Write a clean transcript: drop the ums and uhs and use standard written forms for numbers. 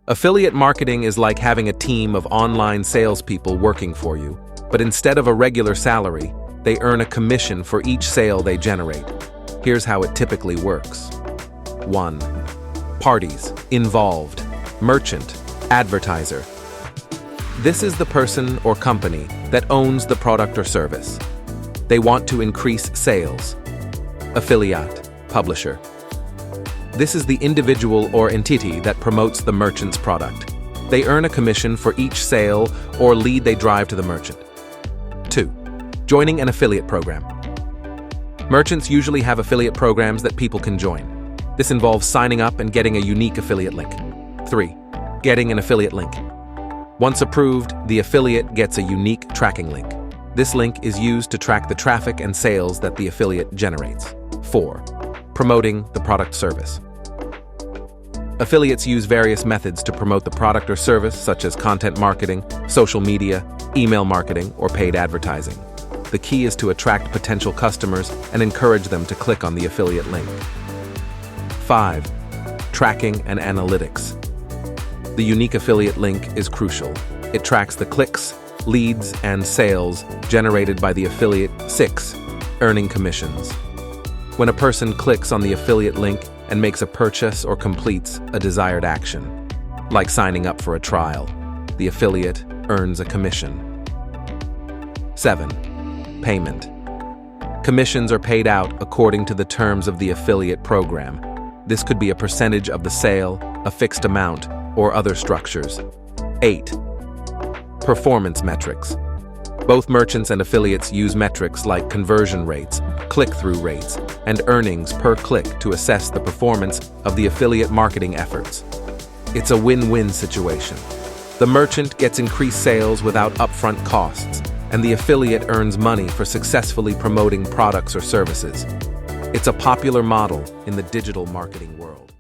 Affiliate marketing is like having a team of online salespeople working for you, but instead of a regular salary, they earn a commission for each sale they generate. Here's how it typically works. 1. Parties, involved, merchant, advertiser. This is the person or company that owns the product or service. They want to increase sales. Affiliate, publisher. This is the individual or entity that promotes the merchant's product. They earn a commission for each sale or lead they drive to the merchant. 2. Joining an affiliate program. Merchants usually have affiliate programs that people can join. This involves signing up and getting a unique affiliate link. 3. Getting an affiliate link. Once approved, the affiliate gets a unique tracking link. This link is used to track the traffic and sales that the affiliate generates. 4. Promoting the product service. Affiliates use various methods to promote the product or service, such as content marketing, social media, email marketing, or paid advertising. The key is to attract potential customers and encourage them to click on the affiliate link. 5. Tracking and analytics. The unique affiliate link is crucial. It tracks the clicks, leads, and sales generated by the affiliate. 6. Earning commissions. When a person clicks on the affiliate link and makes a purchase or completes a desired action, like signing up for a trial, the affiliate earns a commission. 7. Payment. Commissions are paid out according to the terms of the affiliate program. This could be a percentage of the sale, a fixed amount, or other structures. 8. Performance metrics. Both merchants and affiliates use metrics like conversion rates, click-through rates, and earnings per click to assess the performance of the affiliate marketing efforts. It's a win-win situation. The merchant gets increased sales without upfront costs, and the affiliate earns money for successfully promoting products or services. It's a popular model in the digital marketing world.